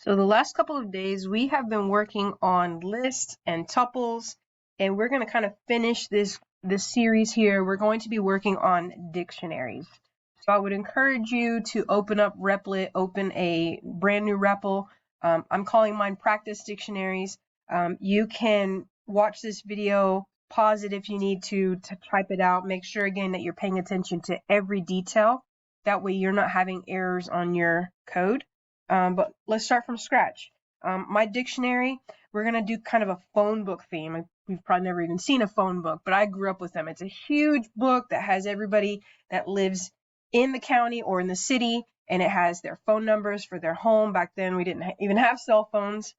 So the last couple of days, we have been working on lists and tuples, and we're going to kind of finish this series here. We're going to be working on dictionaries. So I would encourage you to open up Replit, open a brand new REPL. I'm calling mine Practice Dictionaries. You can watch this video, pause it if you need to type it out. Make sure again that you're paying attention to every detail. That way you're not having errors on your code. But let's start from scratch. My dictionary, we're going to do kind of a phone book theme. We've probably never even seen a phone book, but I grew up with them. It's a huge book that has everybody that lives in the county or in the city, and it has their phone numbers for their home. Back then, we didn't even have cell phones.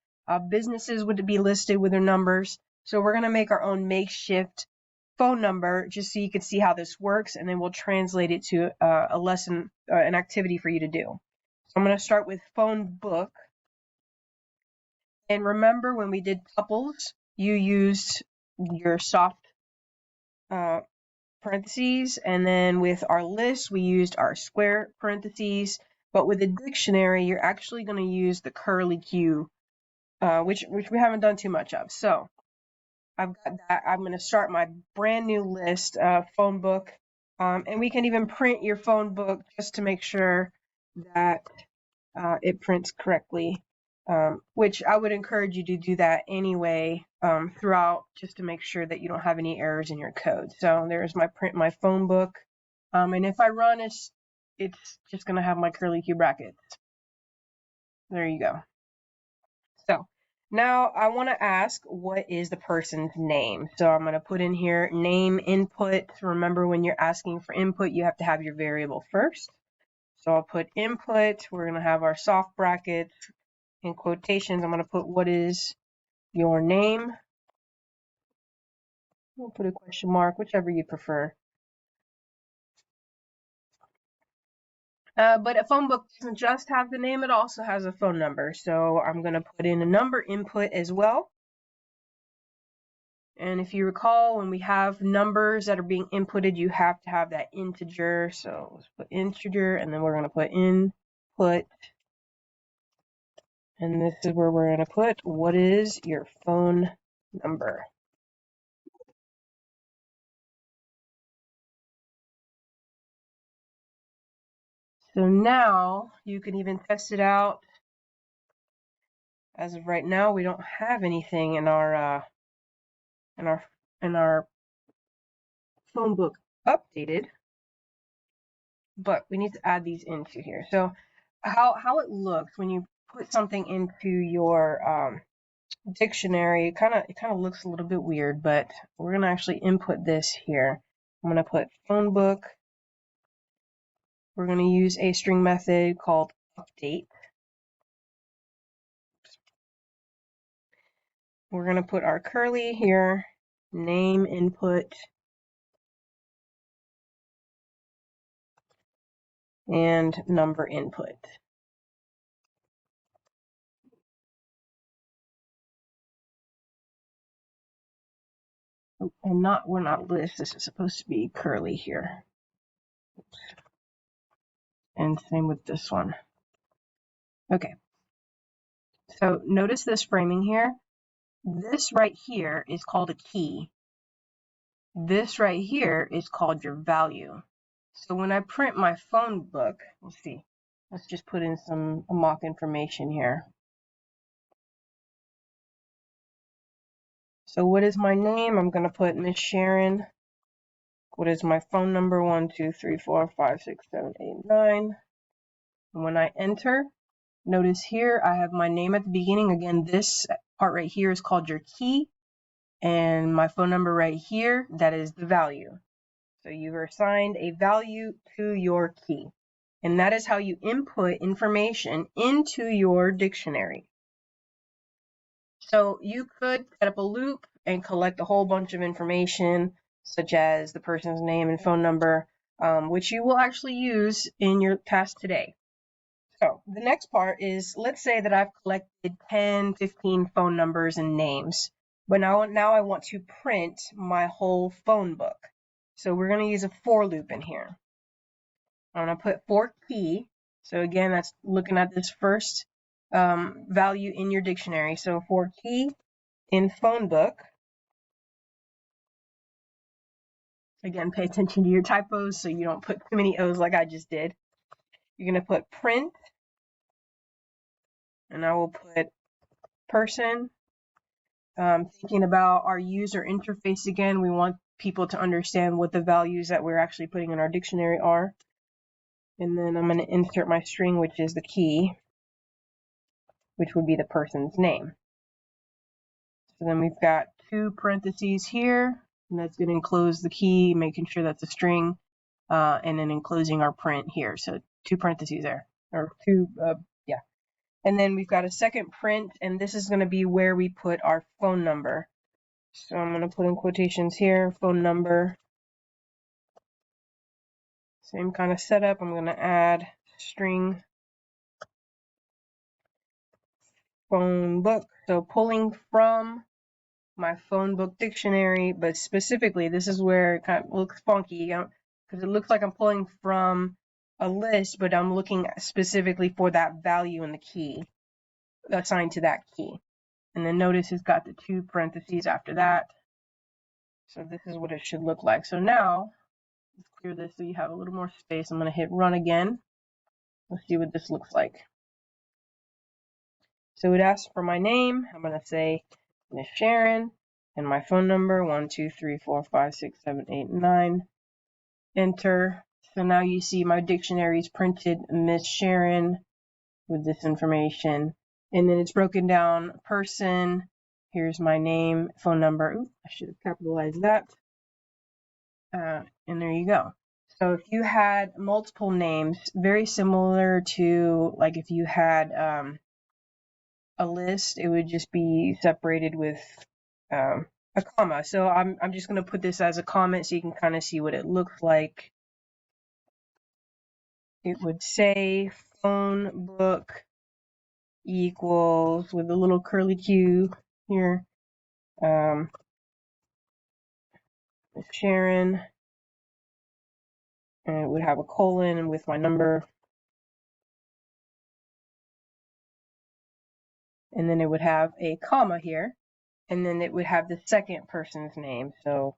Businesses would be listed with their numbers. So we're going to make our own makeshift phone number just so you can see how this works, and then we'll translate it to a lesson, an activity for you to do. I'm going to start with phone book. And remember when we did tuples, you used your soft parentheses. And then with our list, we used our square parentheses. But with a dictionary, you're actually going to use the curly Q, which we haven't done too much of. So I've got that. I'm going to start my brand new list, phone book. And we can even print your phone book just to make sure that it prints correctly, which I would encourage you to do that anyway throughout, just to make sure that you don't have any errors in your code. So there's my phone book, and if I run it's just going to have my curly Q brackets. There you go. So now I want to ask, what is the person's name? So I'm going to put in here name input. Remember, when you're asking for input, you have to have your variable first. So I'll put input. We're going to have our soft brackets. In quotations, I'm going to put, what is your name? We'll put a question mark, whichever you prefer. But a phone book doesn't just have the name, it also has a phone number. So I'm going to put in a number input as well. And if you recall, when we have numbers that are being inputted, you have to have that integer. So let's put integer, and then we're going to put input. And this is where we're going to put, what is your phone number? So now you can even test it out. As of right now, we don't have anything in our phone book updated, but we need to add these into here. So how it looks when you put something into your dictionary, it kind of looks a little bit weird, but we're gonna actually input this here. I'm gonna put phone book. We're gonna use a string method called update. We're going to put our curly here, name input, and number input. And we're not list, this is supposed to be curly here. Oops. And same with this one. Okay. So notice this framing here. This right here is called a key. This right here is called your value. So when I print my phone book, let's see. Let's just put in some mock information here. So what is my name? I'm going to put Miss Sharon. What is my phone number? 1, 2, 3, 4, 5, 6, 7, 8, 9. And when I enter, notice here I have my name at the beginning. Again, this part right here is called your key. And my phone number right here, that is the value. So you've assigned a value to your key. And that is how you input information into your dictionary. So you could set up a loop and collect a whole bunch of information, such as the person's name and phone number, which you will actually use in your task today. So the next part is, let's say that I've collected 10, 15 phone numbers and names, but now I want to print my whole phone book. So we're going to use a for loop in here. I'm going to put for key. So again, that's looking at this first value in your dictionary. So for key in phone book, again, pay attention to your typos so you don't put too many O's like I just did. You're going to put print, and I will put person. Thinking about our user interface again, we want people to understand what the values that we're actually putting in our dictionary are. And then I'm going to insert my string, which is the key, which would be the person's name. So then we've got 2 parentheses here, and that's going to enclose the key, making sure that's a string, and then enclosing our print here. So 2 parentheses there, or 2, yeah. And then we've got a second print, and this is going to be where we put our phone number. So I'm going to put in quotations here, phone number. Same kind of setup. I'm going to add string phone book. So pulling from my phone book dictionary, but specifically, this is where it kind of looks funky because it looks like I'm pulling from a list, but I'm looking specifically for that value in the key assigned to that key. And then notice it's got the 2 parentheses after that. So this is what it should look like. So now, let's clear this so you have a little more space. I'm going to hit run again. Let's see what this looks like. So it asks for my name. I'm going to say Miss Sharon and my phone number 1, 2, 3, 4, 5, 6, 7, 8, 9. Enter. So now you see my dictionary's printed Miss Sharon with this information. And then it's broken down person. Here's my name, phone number. Ooh, I should have capitalized that. And there you go. So if you had multiple names, very similar to like if you had a list, it would just be separated with a comma. So I'm just going to put this as a comment so you can kind of see what it looks like. It would say phone book equals with a little curly Q here. Sharon, and it would have a colon with my number. And then it would have a comma here. And then it would have the second person's name. So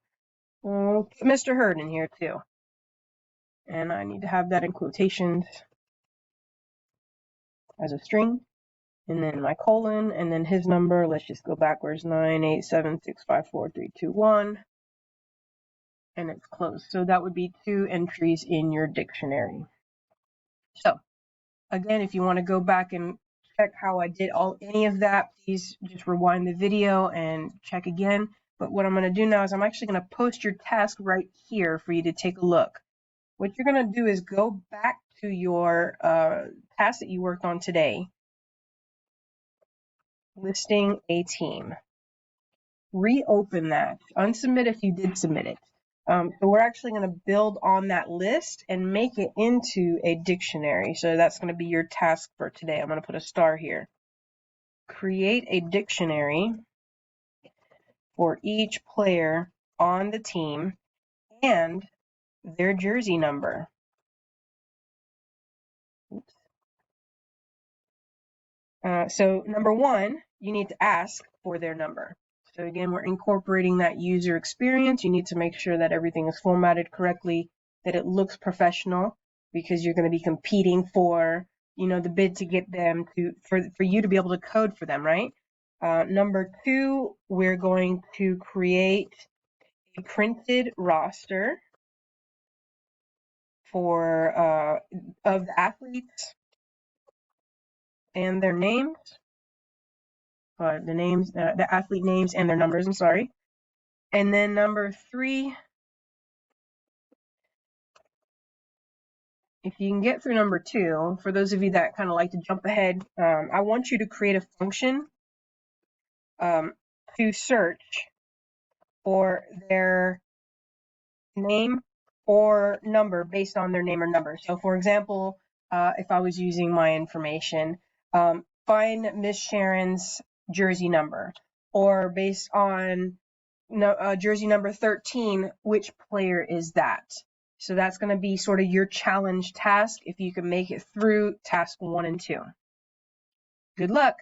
Mr. Hurd in here too. And I need to have that in quotations as a string. And then my colon, and then his number. Let's just go backwards, 987654321. And it's closed. So that would be 2 entries in your dictionary. So again, if you want to go back and check how I did any of that, please just rewind the video and check again. But what I'm going to do now is I'm actually going to post your task right here for you to take a look. What you're going to do is go back to your task that you worked on today, listing a team. Reopen that, unsubmit if you did submit it. So we're actually going to build on that list and make it into a dictionary. So that's going to be your task for today. I'm going to put a star here. Create a dictionary for each player on the team and their jersey number. Oops. So number 1, you need to ask for their number. So again, we're incorporating that user experience. You need to make sure that everything is formatted correctly, that it looks professional, because you're going to be competing for, the bid to get them for you to be able to code for them, right? Number 2, we're going to create a printed roster for of the athletes and their names. The athlete names and their numbers, I'm sorry. And then number 3, if you can get through number 2, for those of you that kind of like to jump ahead, I want you to create a function to search for their name or number based on their name or number. So for example, if I was using my information, find Miss Sharon's jersey number, or based on jersey number 13, which player is that? So that's going to be sort of your challenge task if you can make it through task 1 and 2. Good luck!